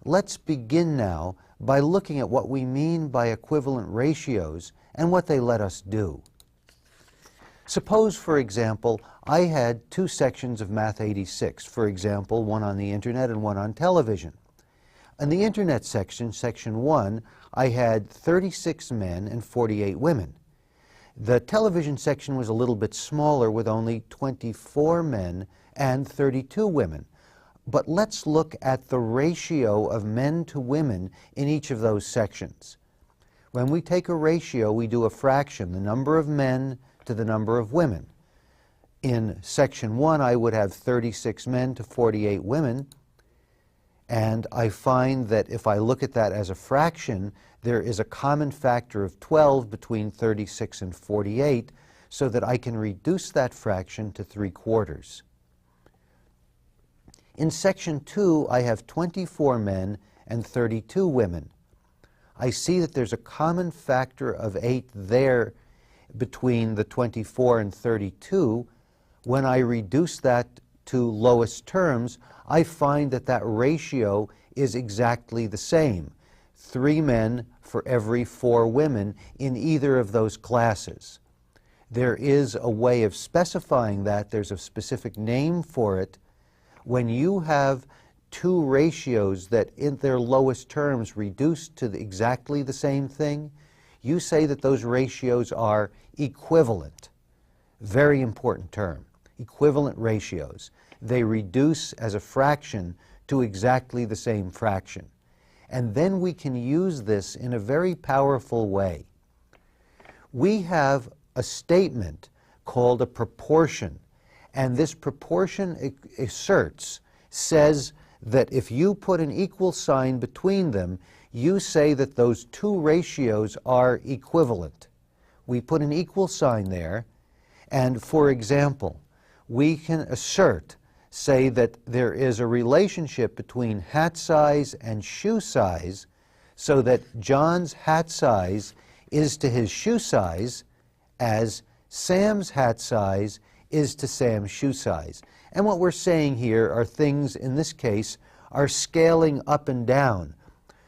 Let's begin now by looking at what we mean by equivalent ratios and what they let us do. Suppose, for example, I had two sections of Math 86, for example, one on the internet and one on television. In the internet section, section 1, I had 36 men and 48 women. The television section was a little bit smaller with only 24 men and 32 women. But let's look at the ratio of men to women in each of those sections. When we take a ratio, we do a fraction, the number of men to the number of women. In section 1, I would have 36 men to 48 women, and I find that if I look at that as a fraction, there is a common factor of 12 between 36 and 48, so that I can reduce that fraction to 3/4. In section 2, I have 24 men and 32 women. I see that there's a common factor of 8 there between the 24 and 32. When I reduce that to lowest terms, I find that that ratio is exactly the same. 3 men for every 4 women in either of those classes. There is a way of specifying that. There's a specific name for it. When you have two ratios that in their lowest terms reduce to exactly the same thing, you say that those ratios are equivalent. Very important term. Equivalent ratios. They reduce as a fraction to exactly the same fraction. And then we can use this in a very powerful way. We have a statement called a proportion, and this proportion says that if you put an equal sign between them, you say that those two ratios are equivalent. We put an equal sign there, and for example, we can say that there is a relationship between hat size and shoe size, so that John's hat size is to his shoe size as Sam's hat size is to Sam's shoe size. And what we're saying here are things, in this case, are scaling up and down.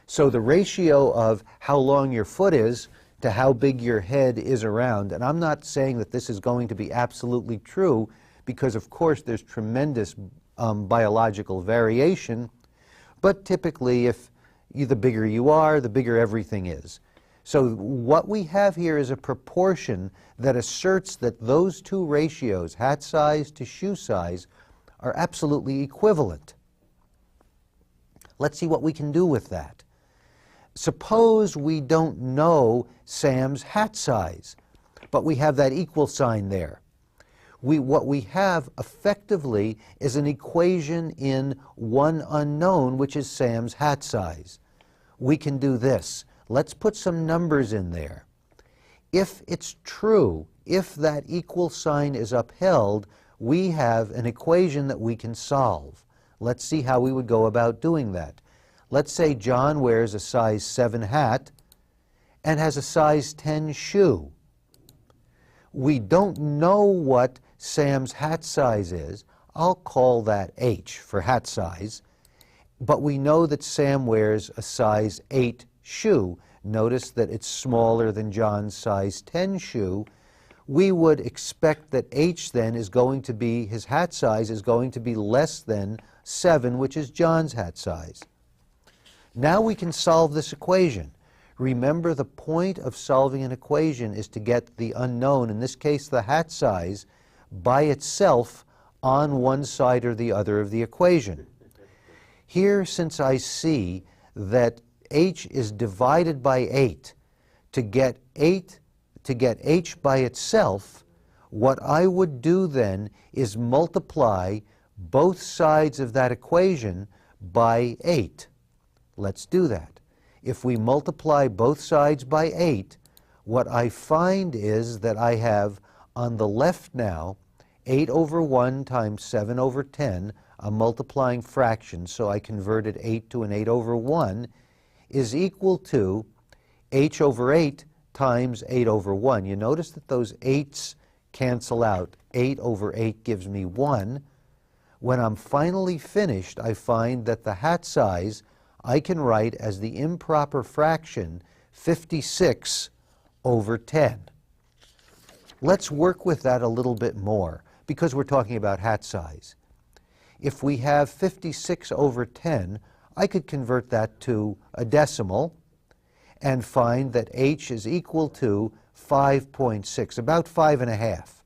So the ratio of how long your foot is to how big your head is around, and I'm not saying that this is going to be absolutely true, because of course there's tremendous biological variation, but typically the bigger you are, the bigger everything is. So what we have here is a proportion that asserts that those two ratios, hat size to shoe size, are absolutely equivalent. Let's see what we can do with that. Suppose we don't know Sam's hat size, but we have that equal sign there. What we have effectively is an equation in one unknown, which is Sam's hat size. We can do this. Let's put some numbers in there. If it's true, if that equal sign is upheld, we have an equation that we can solve. Let's see how we would go about doing that. Let's say John wears a size 7 hat and has a size 10 shoe. We don't know what Sam's hat size is. I'll call that H for hat size. But we know that Sam wears a size 8 shoe. Notice that it's smaller than John's size 10 shoe. We would expect that H then is going to be, his hat size is going to be less than 7, which is John's hat size. Now we can solve this equation. Remember, the point of solving an equation is to get the unknown, in this case the hat size, by itself on one side or the other of the equation. Here, since I see that H is divided by 8, to get H by itself, what I would do then is multiply both sides of that equation by 8. Let's do that. If we multiply both sides by 8, what I find is that I have on the left now 8 over 1 times 7 over 10, a multiplying fraction, so I converted 8 to an 8 over 1, is equal to H over 8 times 8 over 1. You notice that those 8's cancel out. 8 over 8 gives me 1. When I'm finally finished, I find that the hat size I can write as the improper fraction 56/10. Let's work with that a little bit more because we're talking about hat size. If we have 56/10, I could convert that to a decimal and find that h is equal to 5.6, about 5.5.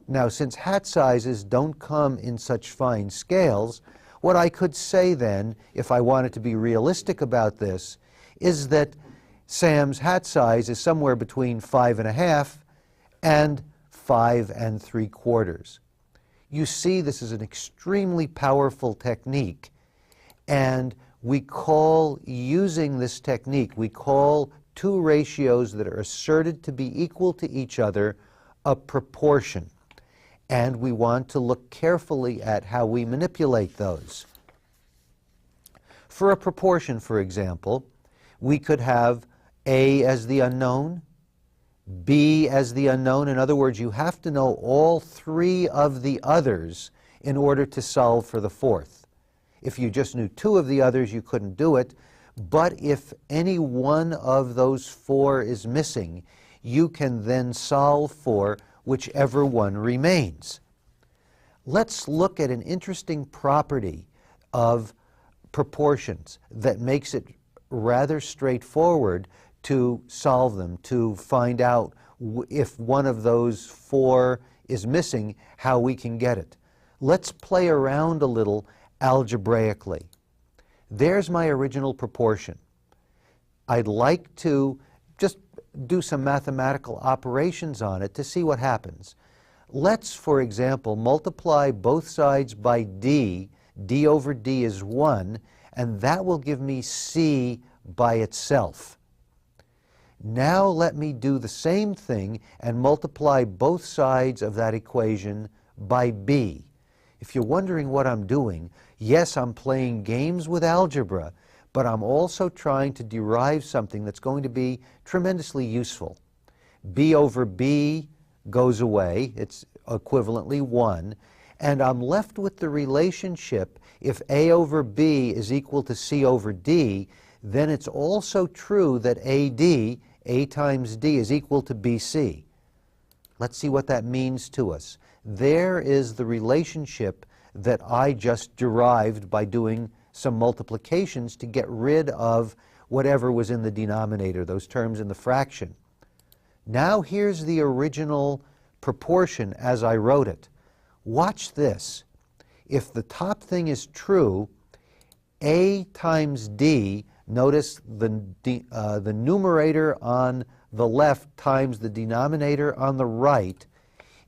Now, since hat sizes don't come in such fine scales, what I could say then, if I wanted to be realistic about this, is that Sam's hat size is somewhere between 5.5 and 5 3/4. You see, this is an extremely powerful technique, and we call, using this technique, we call two ratios that are asserted to be equal to each other a proportion. And we want to look carefully at how we manipulate those. For a proportion, for example, we could have A as the unknown, B as the unknown. In other words, you have to know all three of the others in order to solve for the fourth. If you just knew two of the others, you couldn't do it. But if any one of those four is missing, you can then solve for whichever one remains. Let's look at an interesting property of proportions that makes it rather straightforward to solve them, to find out if one of those four is missing, how we can get it. Let's play around a little algebraically. There's my original proportion. I'd like to just do some mathematical operations on it to see what happens. Let's, for example, multiply both sides by d. d over d is 1, and that will give me c by itself. Now let me do the same thing and multiply both sides of that equation by b. If you're wondering what I'm doing, yes, I'm playing games with algebra, but I'm also trying to derive something that's going to be tremendously useful. B over b goes away. It's equivalently 1. And I'm left with the relationship, if a over b is equal to c over d, then it's also true that AD, A times D, is equal to BC. Let's see what that means to us. There is the relationship that I just derived by doing some multiplications to get rid of whatever was in the denominator, those terms in the fraction. Now here's the original proportion as I wrote it. Watch this. If the top thing is true, A times D, notice the numerator on the left times the denominator on the right,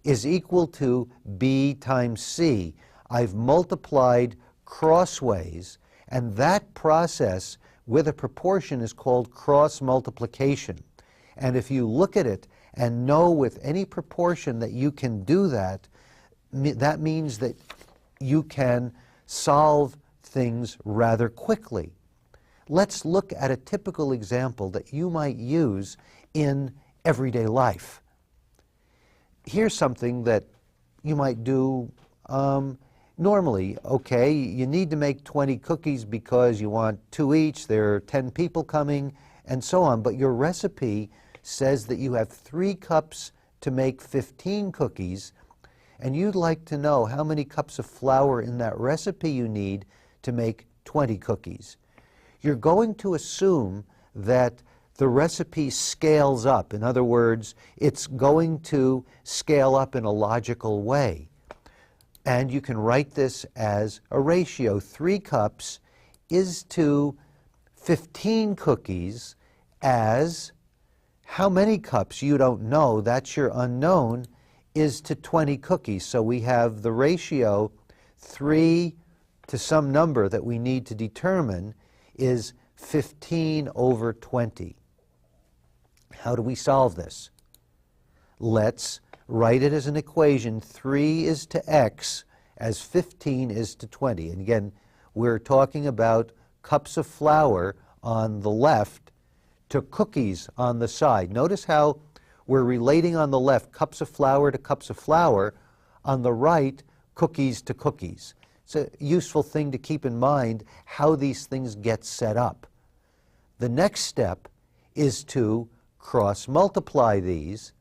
is equal to B times C. I've multiplied crossways, and that process with a proportion is called cross multiplication. And if you look at it and know with any proportion that you can do that, that means that you can solve things rather quickly. Let's look at a typical example that you might use in everyday life. Here's something that you might do normally. Okay, you need to make 20 cookies because you want 2 each, there are 10 people coming, and so on. But your recipe says that you have 3 cups to make 15 cookies, and you'd like to know how many cups of flour in that recipe you need to make 20 cookies. You're going to assume that the recipe scales up. In other words, it's going to scale up in a logical way. And you can write this as a ratio. 3 cups is to 15 cookies as how many cups? You don't know. That's your unknown, is to 20 cookies. So we have the ratio 3 to some number that we need to determine is 15 over 20. How do we solve this? Let's write it as an equation. 3 is to x as 15 is to 20. And again, we're talking about cups of flour on the left to cookies on the side. Notice how we're relating on the left cups of flour to cups of flour, on the right cookies to cookies. It's a useful thing to keep in mind how these things get set up. The next step is to cross-multiply these,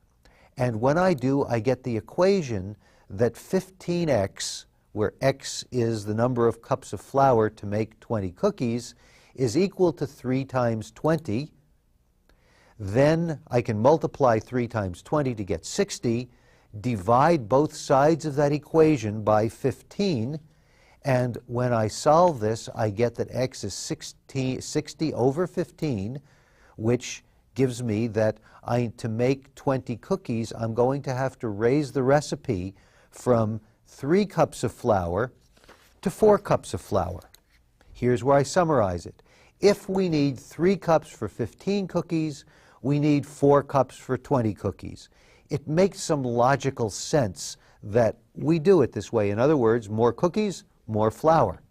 and when I do, I get the equation that 15x, where x is the number of cups of flour to make 20 cookies, is equal to 3 times 20. Then I can multiply 3 times 20 to get 60, divide both sides of that equation by 15, and when I solve this, I get that x is 60 over 15, which gives me that to make 20 cookies, I'm going to have to raise the recipe from 3 cups of flour to 4 cups of flour. Here's where I summarize it. If we need 3 cups for 15 cookies, we need 4 cups for 20 cookies. It makes some logical sense that we do it this way. In other words, more cookies, more flour.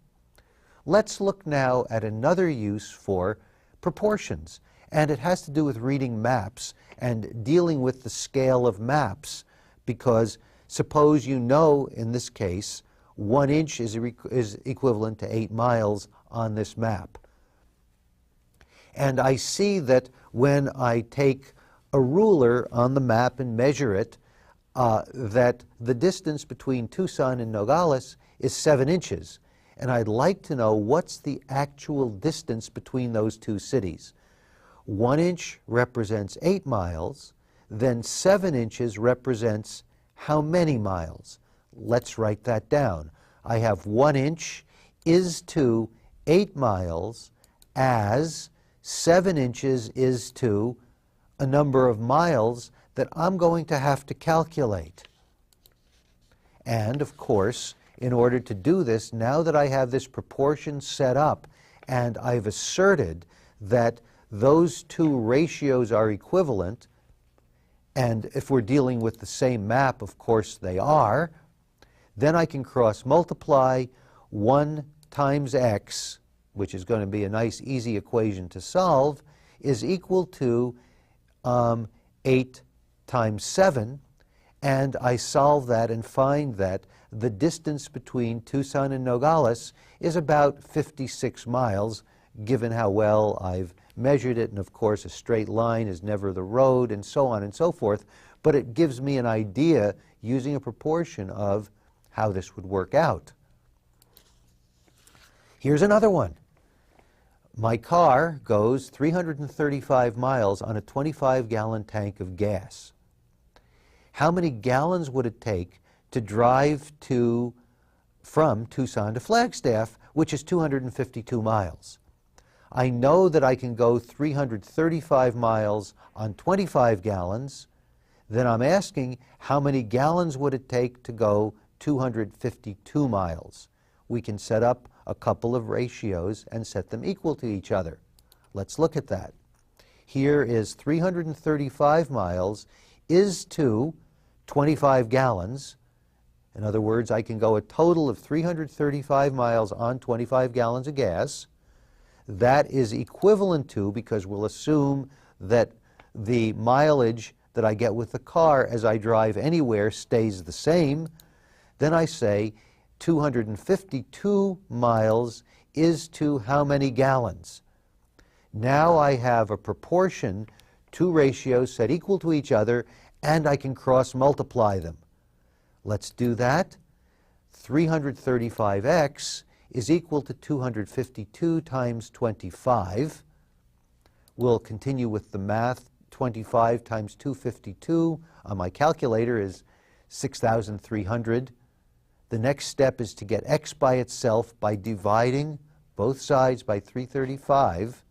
Let's look now at another use for proportions, and it has to do with reading maps and dealing with the scale of maps, because suppose you know, in this case, 1 inch is equivalent to 8 miles on this map. And I see that when I take a ruler on the map and measure it, that the distance between Tucson and Nogales is 7 inches. And I'd like to know what's the actual distance between those two cities. 1 inch represents 8 miles, then 7 inches represents how many miles? Let's write that down. I have 1 inch is to 8 miles as 7 inches is to a number of miles that I'm going to have to calculate. And of course, in order to do this, now that I have this proportion set up and I've asserted that those two ratios are equivalent, and if we're dealing with the same map, of course they are, then I can cross-multiply 1 times x, which is going to be a nice easy equation to solve, is equal to 8 times 7, and I solve that and find that the distance between Tucson and Nogales is about 56 miles, given how well I've measured it, and of course a straight line is never the road, and so on and so forth, but it gives me an idea, using a proportion, of how this would work out. Here's another one. My car goes 335 miles on a 25-gallon tank of gas. How many gallons would it take to drive from Tucson to Flagstaff, which is 252 miles? I know that I can go 335 miles on 25 gallons. Then I'm asking, how many gallons would it take to go 252 miles? We can set up a couple of ratios and set them equal to each other. Let's look at that. Here is 335 miles is to 25 gallons. In other words, I can go a total of 335 miles on 25 gallons of gas. That is equivalent to, because we'll assume that the mileage that I get with the car as I drive anywhere stays the same, then I say 252 miles is to how many gallons? Now I have a proportion, two ratios set equal to each other, and I can cross-multiply them. Let's do that. 335x is equal to 252 times 25. We'll continue with the math. 25 times 252 on my calculator is 6,300. The next step is to get x by itself by dividing both sides by 335.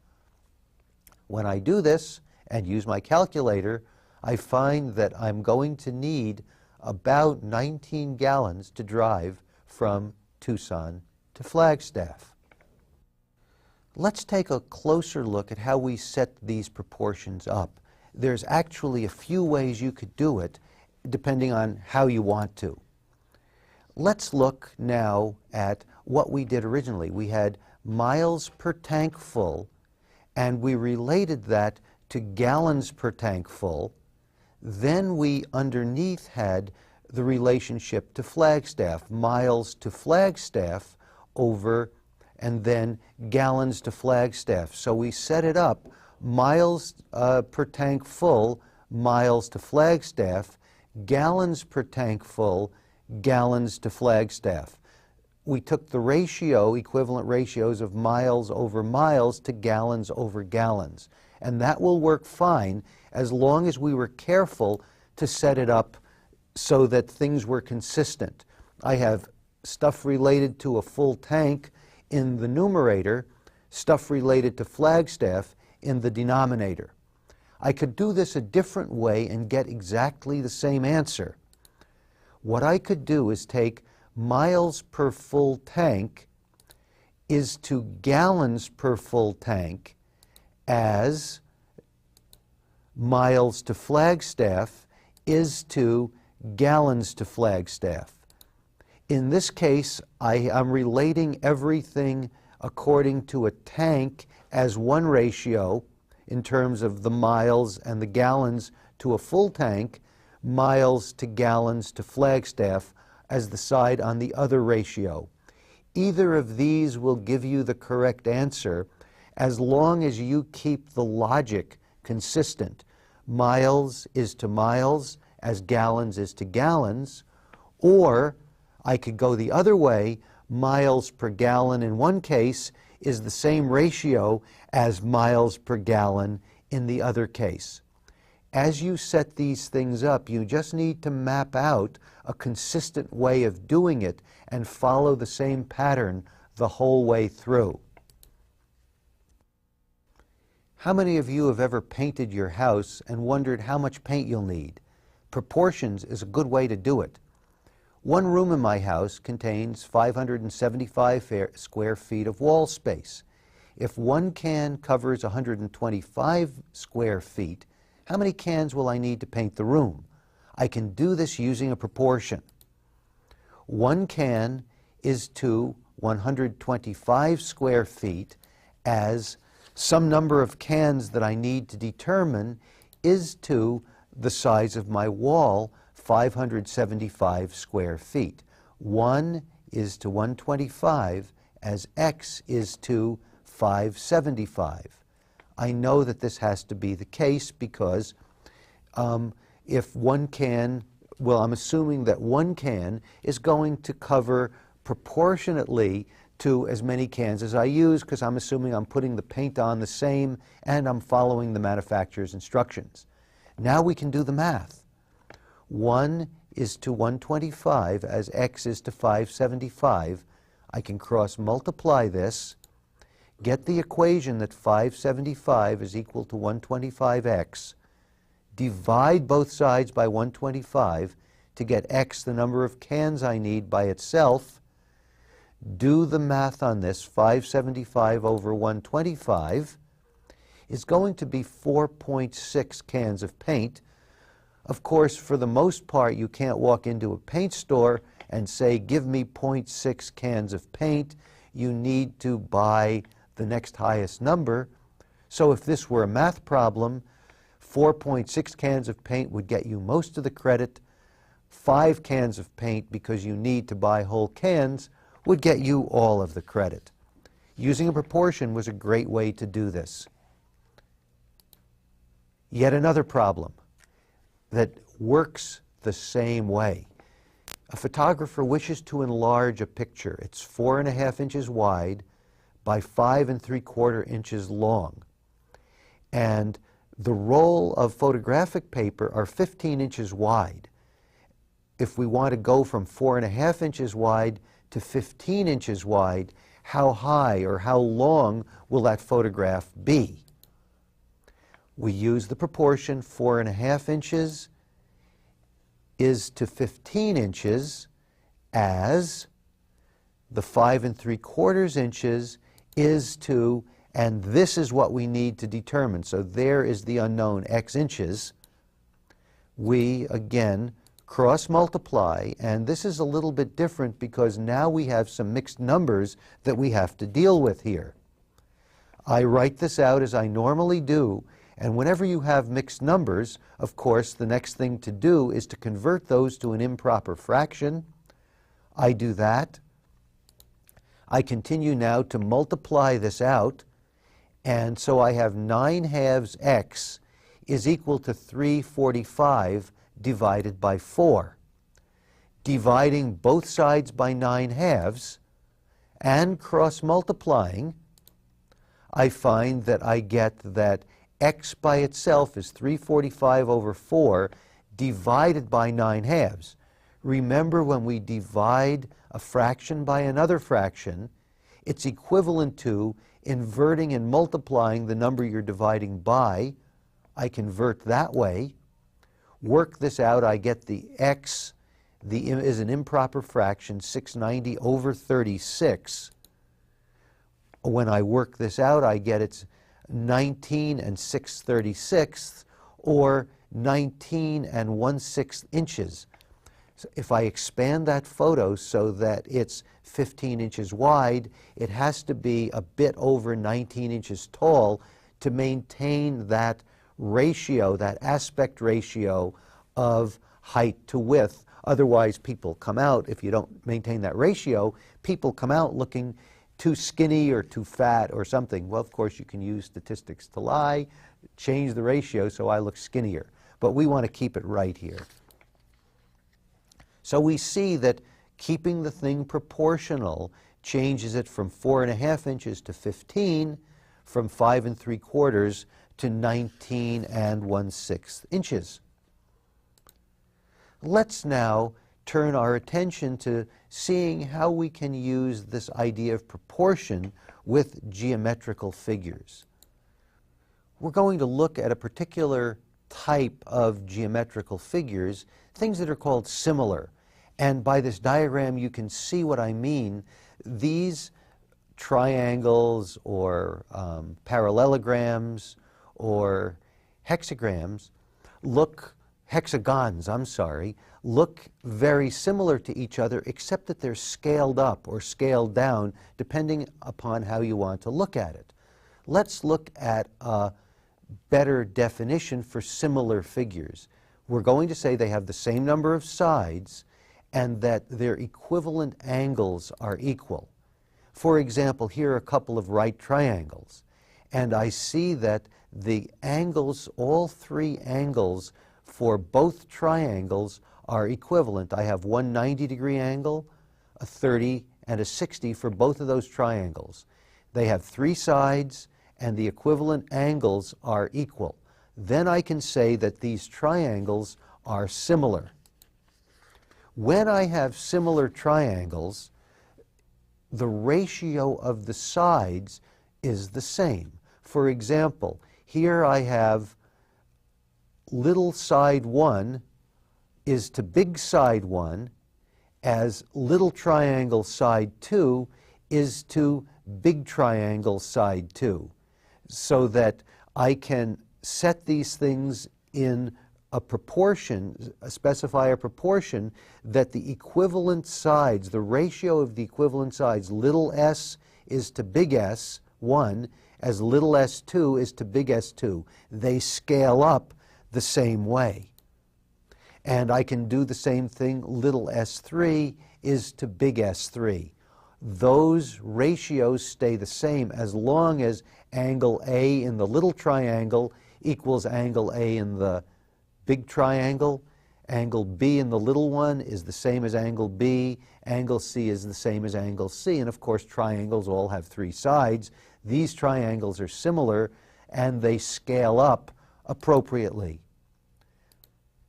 When I do this and use my calculator, I find that I'm going to need about 19 gallons to drive from Tucson to Flagstaff. Let's take a closer look at how we set these proportions up. There's actually a few ways you could do it, depending on how you want to. Let's look now at what we did originally. We had miles per tank full, and we related that to gallons per tank full. Then we underneath had the relationship to Flagstaff, miles to Flagstaff over, and then gallons to Flagstaff. So we set it up, miles per tank full, miles to Flagstaff, gallons per tank full, gallons to Flagstaff. We took the ratio, equivalent ratios of miles over miles to gallons over gallons. And that will work fine as long as we were careful to set it up so that things were consistent. I have stuff related to a full tank in the numerator, stuff related to Flagstaff in the denominator. I could do this a different way and get exactly the same answer. What I could do is take miles per full tank is to gallons per full tank as miles to Flagstaff is to gallons to Flagstaff. In this case, I'm relating everything according to a tank as one ratio in terms of the miles and the gallons to a full tank, miles to gallons to Flagstaff as the side on the other ratio. Either of these will give you the correct answer as long as you keep the logic consistent. Miles is to miles as gallons is to gallons, or I could go the other way, miles per gallon in one case is the same ratio as miles per gallon in the other case. As you set these things up, you just need to map out a consistent way of doing it and follow the same pattern the whole way through. How many of you have ever painted your house and wondered how much paint you'll need? Proportions is a good way to do it. One room in my house contains 575 square feet of wall space. If one can covers 125 square feet, how many cans will I need to paint the room? I can do this using a proportion. One can is to 125 square feet as some number of cans that I need to determine is to the size of my wall, 575 square feet. 1 is to 125 as x is to 575. I know that this has to be the case because if one can, well, I'm assuming that one can is going to cover proportionately to as many cans as I use because I'm assuming I'm putting the paint on the same and I'm following the manufacturer's instructions. Now we can do the math. 1 is to 125 as x is to 575. I can cross multiply this, get the equation that 575 is equal to 125x, divide both sides by 125 to get x, the number of cans I need by itself, do the math on this. 575 over 125 is going to be 4.6 cans of paint. Of course, for the most part, you can't walk into a paint store and say, give me 0.6 cans of paint. You need to buy the next highest number. So if this were a math problem, 4.6 cans of paint would get you most of the credit. 5 cans of paint, because you need to buy whole cans, would get you all of the credit. Using a proportion was a great way to do this. Yet another problem that works the same way. A photographer wishes to enlarge a picture. It's 4.5 inches wide by 5 3/4 inches long. And the roll of photographic paper are 15 inches wide. If we want to go from 4.5 inches wide to 15 inches wide, how high or how long will that photograph be? We use the proportion 4.5 inches is to 15 inches as the 5 3/4 inches is to, and this is what we need to determine. So there is the unknown x inches. We, again, cross multiply, and this is a little bit different because now we have some mixed numbers that we have to deal with here. I write this out as I normally do, And whenever you have mixed numbers, of course, the next thing to do is to convert those to an improper fraction. I do that. I continue now to multiply this out, and so I have 9/2 x is equal to 345 divided by 4. Dividing both sides by 9/2 and cross-multiplying, I find that I get that x by itself is 345 over 4 divided by 9/2. Remember, when we divide a fraction by another fraction, it's equivalent to inverting and multiplying the number you're dividing by. I convert that way. Work this out, I get the x is an improper fraction, 690 over 36. When I work this out, I get it's 19 and 6/36, or 19 and 1/6 inches. So if I expand that photo so that it's 15 inches wide, it has to be a bit over 19 inches tall to maintain that ratio, that aspect ratio of height to width. Otherwise, people come out, if you don't maintain that ratio, people come out looking too skinny or too fat or something. Well, of course, you can use statistics to lie, change the ratio so I look skinnier. But we want to keep it right here. So we see that keeping the thing proportional changes it from 4.5 inches to 15, from 5 3/4 to 19 and 1/6 inches. Let's now turn our attention to seeing how we can use this idea of proportion with geometrical figures. We're going to look at a particular type of geometrical figures, things that are called similar. And by this diagram, you can see what I mean. These triangles or parallelograms or hexagons look very similar to each other, except that they're scaled up or scaled down depending upon how you want to look at it. Let's look at a better definition for similar figures. We're going to say they have the same number of sides and that their equivalent angles are equal. For example, here are a couple of right triangles, and I see that the angles, all three angles for both triangles, are equivalent. I have one 90-degree angle, a 30, and a 60 for both of those triangles. They have three sides, and the equivalent angles are equal. Then I can say that these triangles are similar. When I have similar triangles, the ratio of the sides is the same. For example, here I have little side 1 is to big side 1 as little triangle side 2 is to big triangle side 2, so that I can set these things in a proportion, specify a proportion that the equivalent sides, the ratio of the equivalent sides, little s is to big S, 1, as little s2 is to big S2. They scale up the same way. And I can do the same thing, little s3 is to big S3. Those ratios stay the same as long as angle A in the little triangle equals angle A in the big triangle. Angle B in the little one is the same as angle B. Angle C is the same as angle C. And of course, triangles all have three sides. These triangles are similar, and they scale up appropriately.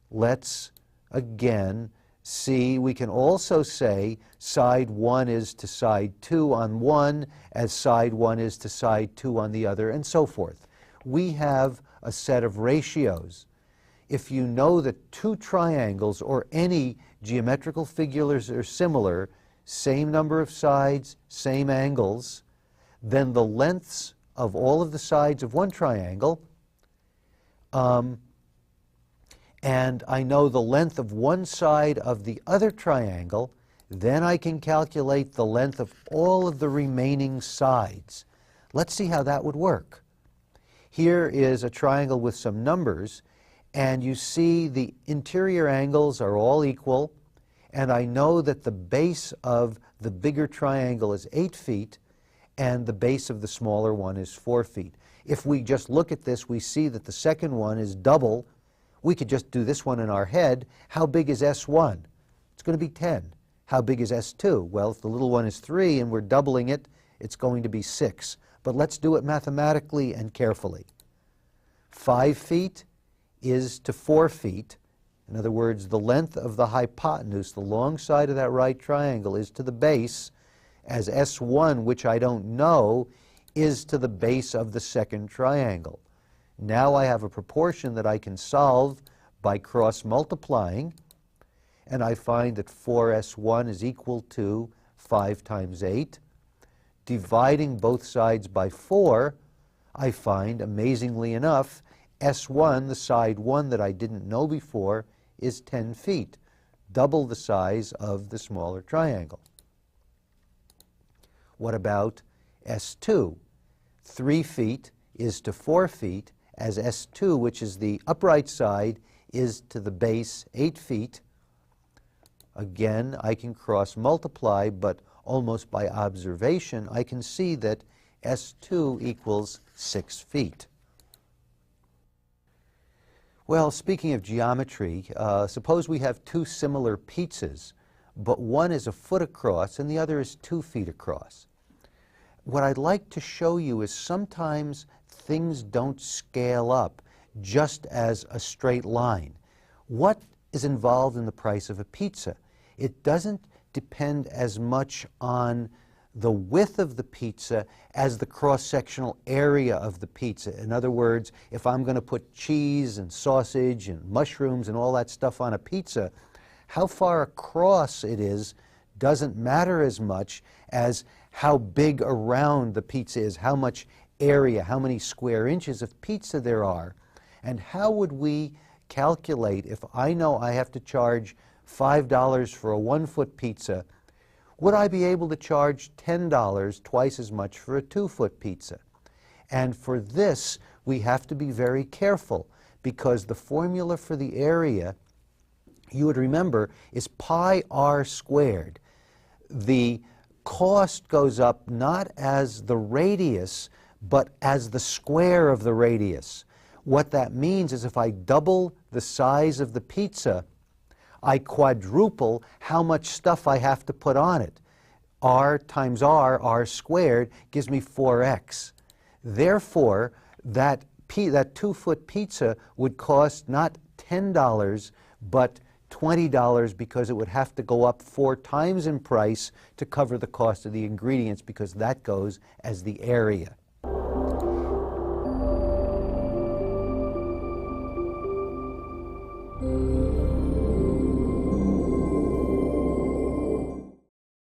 Let's again see, we can also say side 1 is to side 2 on one as side 1 is to side 2 on the other, and so forth. We have a set of ratios. If you know that two triangles or any geometrical figures are similar, same number of sides, same angles, then the lengths of all of the sides of one triangle, and I know the length of one side of the other triangle, then I can calculate the length of all of the remaining sides. Let's see how that would work. Here is a triangle with some numbers, and you see the interior angles are all equal, and I know that the base of the bigger triangle is 8 feet, and the base of the smaller one is 4 feet. If we just look at this, we see that the second one is double. We could just do this one in our head. How big is S1? It's going to be 10. How big is S2? Well, if the little one is 3 and we're doubling it, it's going to be 6. But let's do it mathematically and carefully. 5 feet is to 4 feet. In other words, the length of the hypotenuse, the long side of that right triangle, is to the base, as S1, which I don't know, is to the base of the second triangle. Now I have a proportion that I can solve by cross-multiplying, and I find that 4S1 is equal to 5 times 8. Dividing both sides by 4, I find, amazingly enough, S1, the side 1 that I didn't know before, is 10 feet, double the size of the smaller triangle. What about S2? 3 feet is to 4 feet, as S2, which is the upright side, is to the base 8 feet. Again, I can cross-multiply, but almost by observation, I can see that S2 equals 6 feet. Well, speaking of geometry, suppose we have two similar pizzas, but one is a foot across and the other is 2 feet across. What I'd like to show you is sometimes things don't scale up just as a straight line. What is involved in the price of a pizza? It doesn't depend as much on the width of the pizza as the cross-sectional area of the pizza. In other words, if I'm going to put cheese and sausage and mushrooms and all that stuff on a pizza, how far across it is doesn't matter as much as how big around the pizza is, how much area, how many square inches of pizza there are. And how would we calculate if I know I have to charge $5 for a 1-foot pizza? Would I be able to charge $10, twice as much, for a 2-foot pizza? And for this, we have to be very careful, because the formula for the area, you would remember, is pi r squared. The cost goes up not as the radius, but as the square of the radius. What that means is if I double the size of the pizza, I quadruple how much stuff I have to put on it. R times r squared, gives me 4x. Therefore, that 2-foot pizza would cost not $10, but $20, because it would have to go up 4 times in price to cover the cost of the ingredients, because that goes as the area.